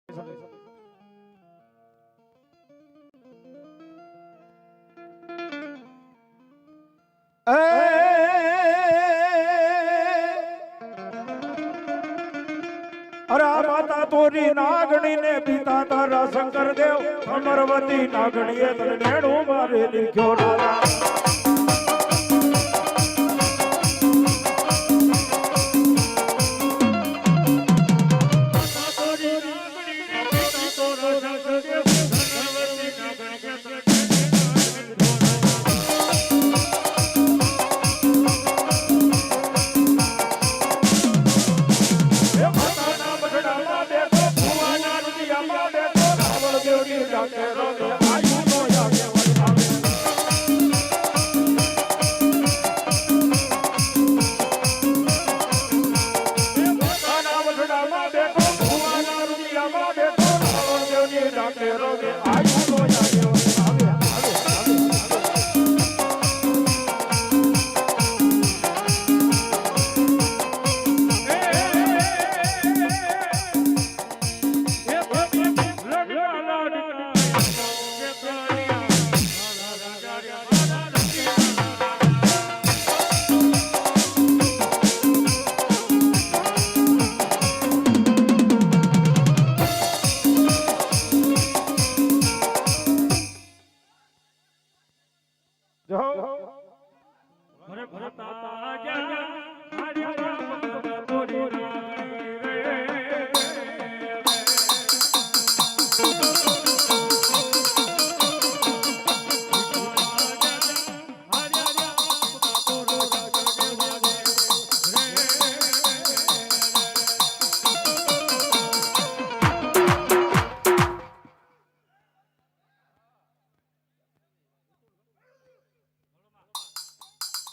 માતા તોરી નાગણી ને પિતા તારા શંકર દેવ અમરવતી નાગણીએ તને નેણું મારે લીખ્યો રાજા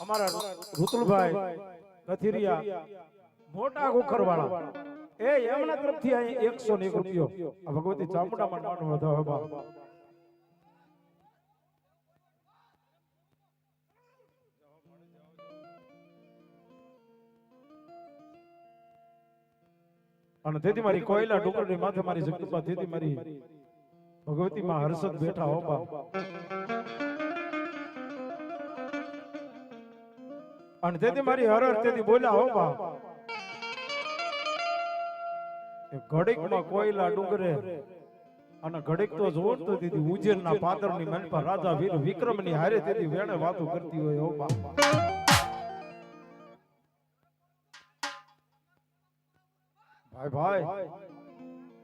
અમારા ઋતુલભાઈ કથિરિયા મોટા ગોખરવાળા એ એમના તરફથી અહીં 101 રૂપિયો આ ભગવતી ચામુંડામાં નાનો વધાવવા અને તેથી મારી કોયલા ડુંગરની માથે મારી જગદંબા તેથી મારી ભગવતી માં હર્ષદ બેઠા હોબા અને તેથી મારી હરર તેથી બોલ્યા હો બા ઘડીક માં કોયલા ડુંગરે અને ઘડીક તો જોર તો દીધી ઉજેર ના પાદર ની મન પર રાજા વીર વિક્રમ ની હારે તેથી વેણે વાતો કરતી હોય હો બા ભાઈ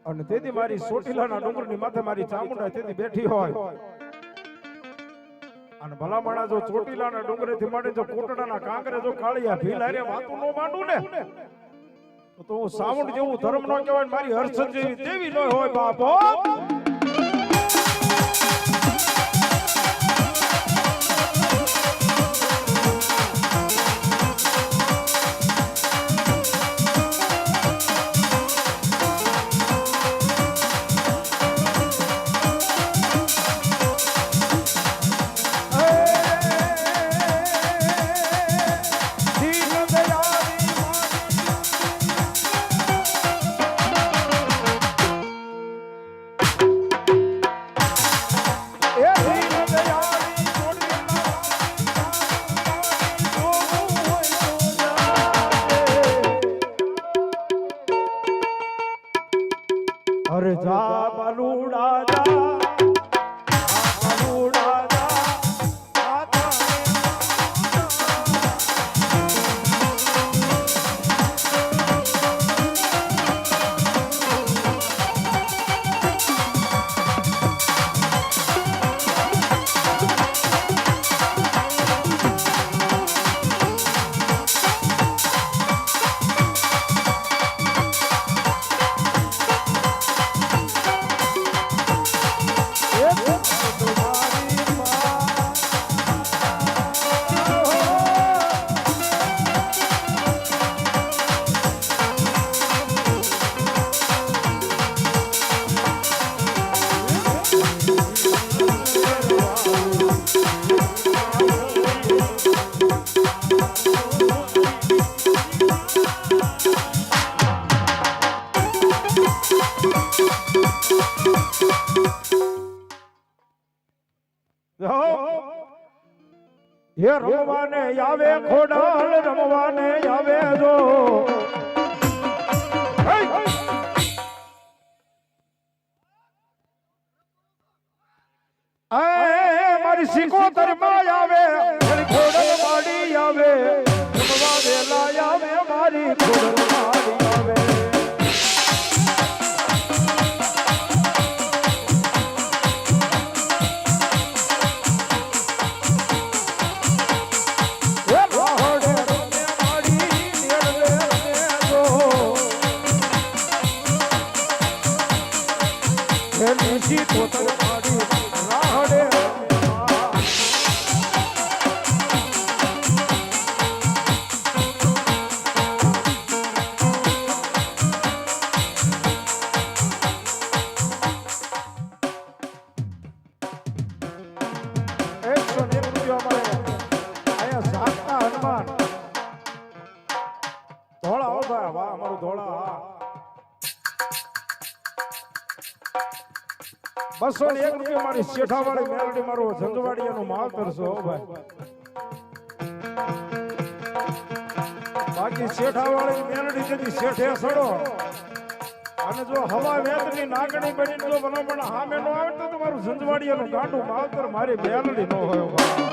અને તેથી મારી સોટીલા ના ડુંગર ની માથે મારી ચામુંડા તેથી બેઠી હોય અને ભલા માણા જો ચોટીલાના ડુંગરે થી માંડી જો કોટડાના કાંકરે જો કાળિયા ભીલ હારે વાતું નો માંડું ને તો હું સાઉન્ડ જેવું ધર્મ નો કહેવાય મારી હર્ષદ જેવી દેવી ન હોય બાપો अरे जा बलूड़ा जा तुम्हारी હે રમવાને આવે ખોડાલ રમવાને આવે જો મારી સિકોતર માં આવે ખોડલ માડી આવે રમવા વેલા આવે મારી ખોડલ માડી આવે કોતર માડી રાહડે બસો ને 1 રૂપિયા મારી શેઠાવાળી મેલડી મારો ઝંઝવાડિયાનો માલ કરશો ભાઈ બાકી શેઠાવાળી મેલડી જતી શેઠે સડો અને જો હવા વેતની નાગણી બની જો બનાવણ સામે નો આવે તો તમારું ઝંઝવાડિયાનું ગાંડું માવતર મારી મેલડી નો હોય ભાઈ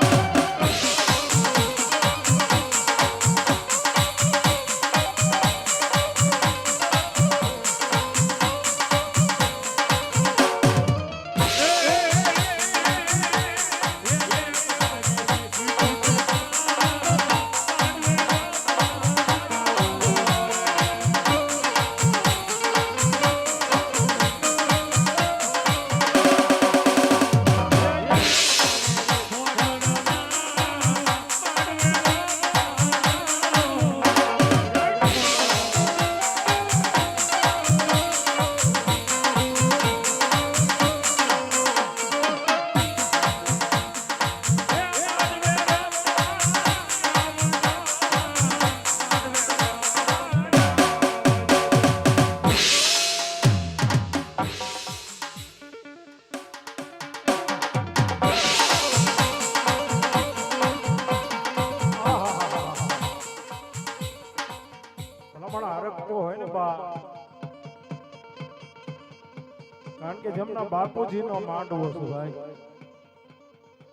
કારણ કે જેમના બાપુજી નો માંડવો છે ભાઈ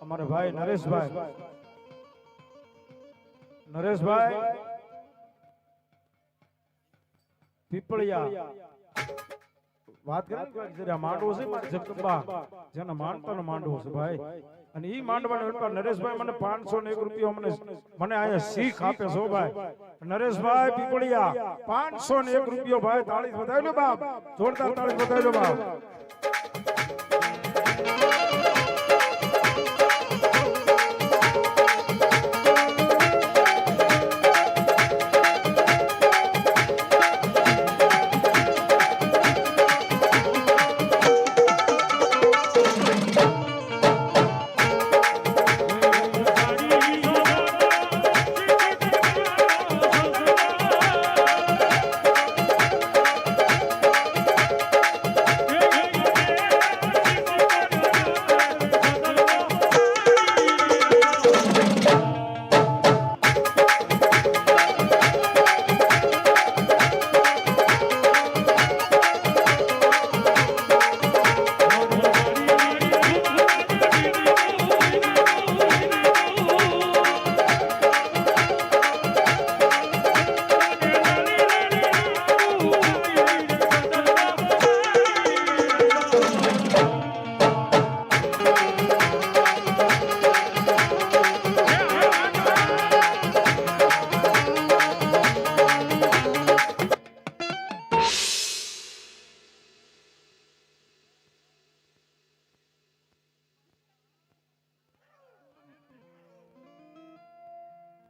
અમારે ભાઈ નરેશભાઈ પીપળિયા વાત કરે જરા માંડવો છે મારા જગદંબા જેના માનતાનો માંડવો છે ભાઈ અને ઈ માંડવાને ઉપર નરેશભાઈ મને 501 રૂપિયો મને આયા શીખ આપે છો ભાઈ નરેશભાઈ પીપળિયા 501 રૂપિયો ભાઈ તાળી બધાઈ લો બાપ જોરદાર તાળી બધાઈ લો બાપ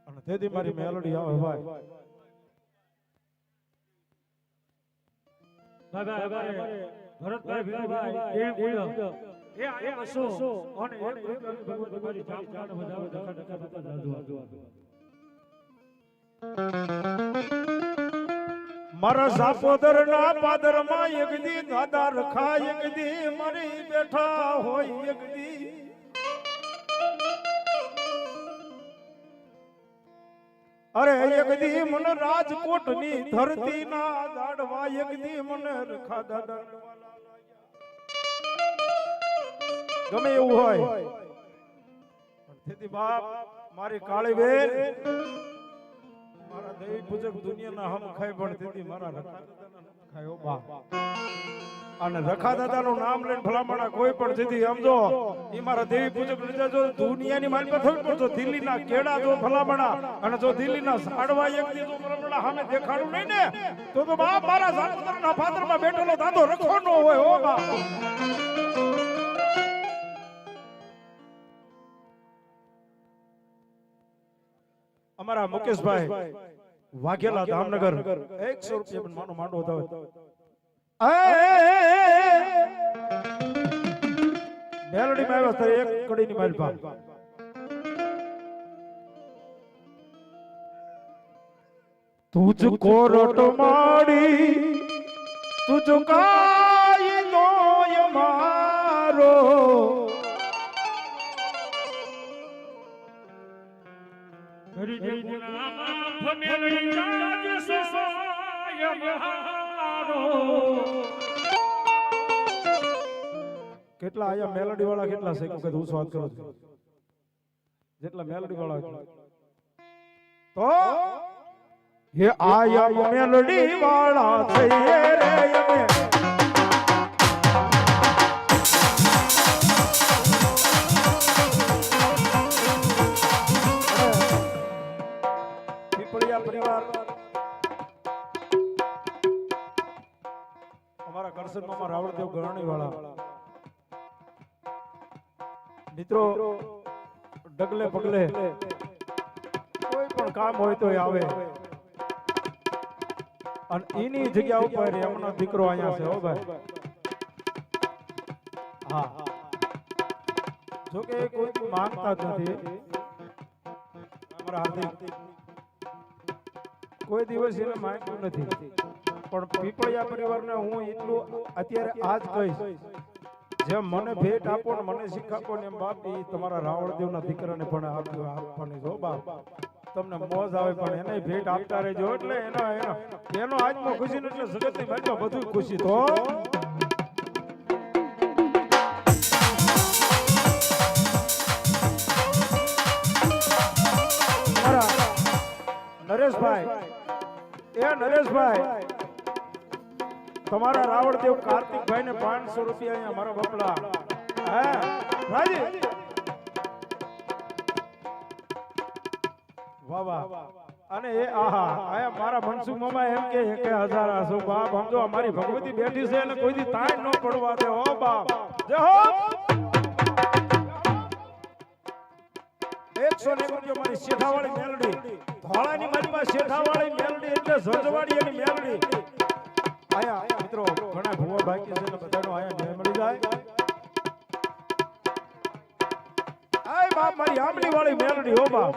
અને તેથી મારી મેલોડી આવે ભાઈ ભરતભાઈ ભીલભાઈ એ બોલ્યો એ આ બસો અને ભગવાન તમારી જાન વધારે ધકા ધકા દાદુ મારા સાપોદર ના પાદર માં એક દી દાદા રખા એક દી મારી બેઠા હોય એક દી અરે એક દી મને રાજકોટ ની ધરતી ના જાડવા એક દી મને રખા દાદા ગમે એવું હોય તેથી બાપ મારી કાળી બેન મારા દેવી પૂજક દુનિયાના હમ ખાય પણ તેથી મારા રખા દાદાના ખાયો બા અને રખા દાદાનું નામ લઈને ભલામણા કોઈ પણ તેથી સમજો ઈ મારા દેવી પૂજક લીધા જો દુનિયાની મારી પર થવી પણ જો દિલ્હીના કેડા જો ભલામણા અને જો દિલ્હીના સાડવા એક દી જો ભલામણા સામે દેખાડું નહીં ને તો બાપ મારા સાડવાના ફાદરમાં બેઠેલો દાદો રખો નો હોય હો બાપ અમારા મુકેશભાઈ વાઘેલા ધામનગર 100 રૂપિયા પણ માનો માંડો હતો મેલડી માં આવ્યો એક કડી ની મારી પાસે તુજકો રટ માડી તુજ કાઈ નોય મારો કેટલા આયા મેલોડી વાળા કેટલા છે કે હું વાત કરું છું જેટલા મેલોડી વાળા તો હે આયા મેલોડી વાળા છે રે અમે પરિવાર અમારા કરશન મામા રાવળદેવ ગરણી વાળા મિત્રો ડગલે પગલે કોઈ પણ કામ હોય તો આવે અને એની જગ્યા ઉપર એમનો દીકરો અહીંયા છે હો ભાઈ હા જો કે કોઈ માંગતા જ નથી અમારા હાર્દિક કોઈ દિવસ એને માંગ્યું નથી પણ પીપળિયા પરિવારને હું એટલું અત્યારે આજ કહીશ જેમ મને ભેટ આપો ને મને શીખાપો ને એમ બાપ એ તમારા રાવળદેવના દીકરાને પણ આપવાની જો બાપ તમને મોજ આવે પણ એને ભેટ આપતા રહેજો એટલે એનો આજમાં ખુશી એટલે જગતની બાજુમાં બધું ખુશી તો નરેશભાઈ તમારા રાવળદેવ કાર્તિકભાઈ ને 500 રૂપિયા અહીંયા મારા બપલા હા રાજી વાહ વાહ અને એ આહા આયા મારા મનસુખ મામા એમ કે 1000 આસો બાપ સમજો અમારી ભગવતી બેઠી છે અને કોઈ દી તાણ ન પડવા દે હો બાપ જય હો 101 રૂપિયા મારી શેઠાવાળી મેલડી ધોળાની મારી પાસે શેઠાવાળી મેલડી એટલે ઝંઝવાડી અને મેલડી આયા મિત્રો ઘણા ભૂવા બાકી છે ને બધાનો આયા ન્યાય મળી જાય આય બાપ મારી આંબલી વાળી મેલડી હો બાપ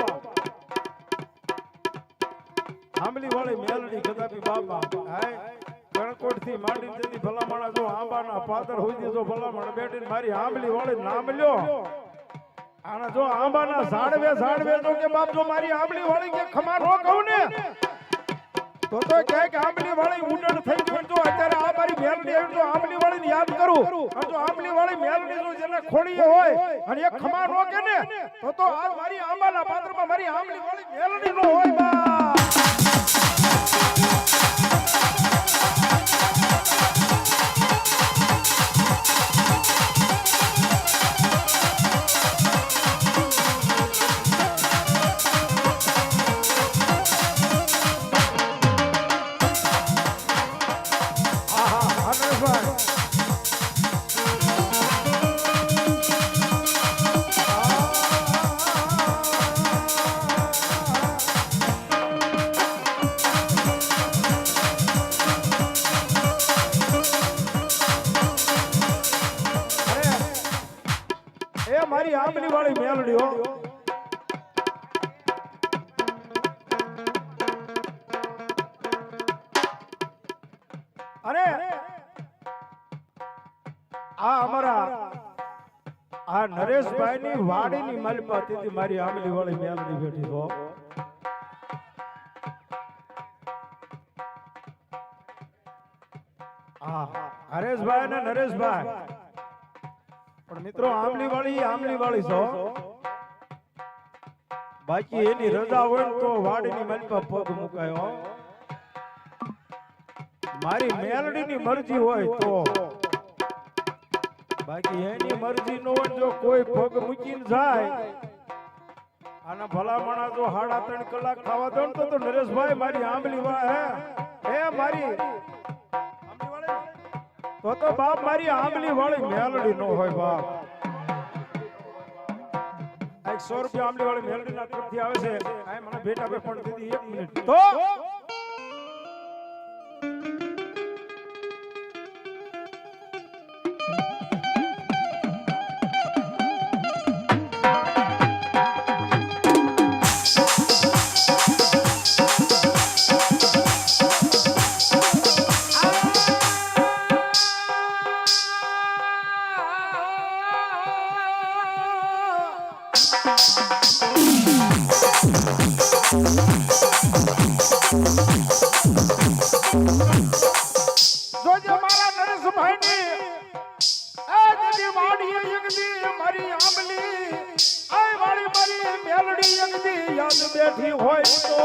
આંબલી વાળી મેલડી કદાપી બાપ આય ગણકોટ થી માંડી જતી ભલામણા જો આંબાના પાદર હોઈ દીધો ભલામણ બેઠીને મારી આંબલી વાળી નામ લ્યો આના જો આંબાના ઝાડવે તો કે બાપ જો મારી આંબલી વાળી કે ખમા નો કહું ને તો કહે કે આંબલી વાળી ઉડણ થઈ ગઈ તો અત્યારે આ મારી મેલડી આવી તો આંબલી વાળીને યાદ કરું અને જો આંબલી વાળી મેલડી જો જેને ખોડીએ હોય અને એક ખમા નો કે ને તો આ મારી આંબાના પાત્રમાં મારી આંબલી વાળી મેલડી નો હોય બા મારી આંબલી વાળી મેલડી હો અરે આ અમારા આ નરેશભાઈ ની વાડી ની માલિપા તેથી મારી આંબલી વાળી મેલડી બેઠી હો હરેશભાઈ ને નરેશભાઈ પણ મિત્રો આમલી વાળી છો બાકી એની રજા હોય તો વાડીની માલિકા પગ મુકાયો મારી મેલડીની મરજી હોય તો બાકી એની મરજી નો હોય જો કોઈ પગ મૂકીને જાય આના ભલામણા જો 3.5 કલાક ખાવા દો તો નરેશભાઈ મારી આંબલી વાળા હે મારી તો બાપ મારી આંબલી વાળી મેલડી નો હોય બાપ 100 રૂપિયા આંબલી વાળી મેલડી ના તરફથી આવે છે આ મને ભેટ આપે પણ દીદી 1 મિનિટ તો બેઠી હોય તો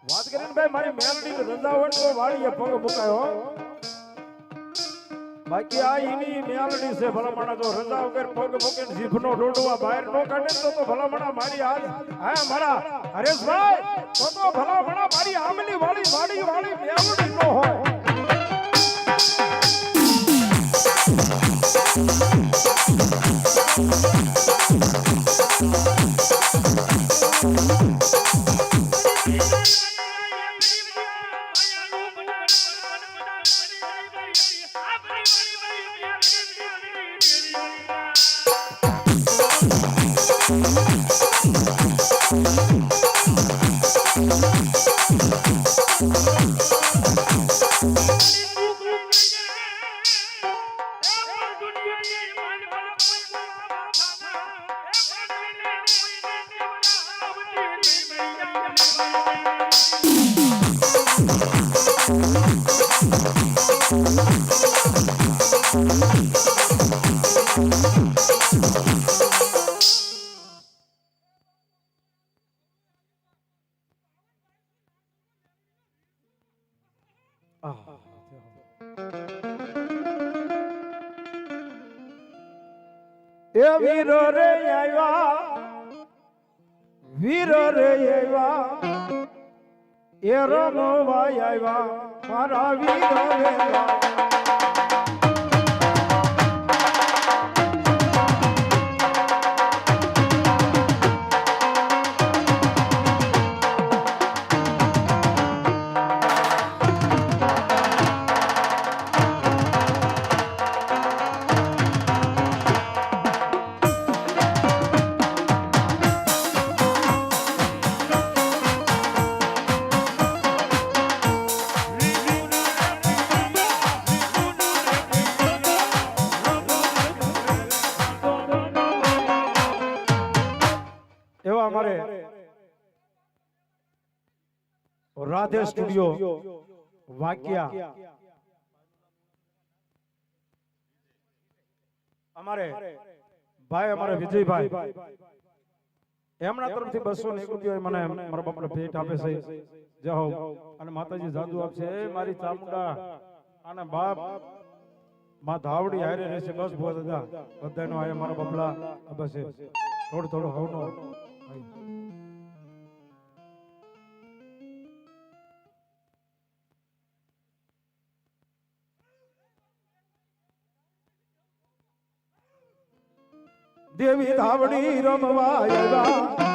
વાત કરીને ભાઈ મારી મેલડી રજા હોય તો વાળીએ પગ મુકાયો બાકી આ એની મેલડી છે ભલામણા જો રજા વગર પગ મૂકીને જીભનો ઢોંઢવા બહાર નો કાઢે તો ભલામણા મારી આજ હા મારા હરેશભાઈ તો ભલામણા મારી આમલી વાળી મેલડી નો હોય એ વીરો રે આવ્યા એ રમવા આવ્યા મારા વીરો રે રાધે સ્ટુડિયો વાક્યા અમારે વિજયભાઈ એમના તરફથી 201 રૂપિયા મને મારા બાપને ભેટ આપે છે જય હો અને માતાજી જાદુ આપશે એ મારી ચામુંડા અને બાપ માં ધાવડી હારે રહેશે બસ બહુ દાદા બધાનો આયા મારા બબલા બસ થોડું હવનો દેવી ધાવડી રમવા આવ્યા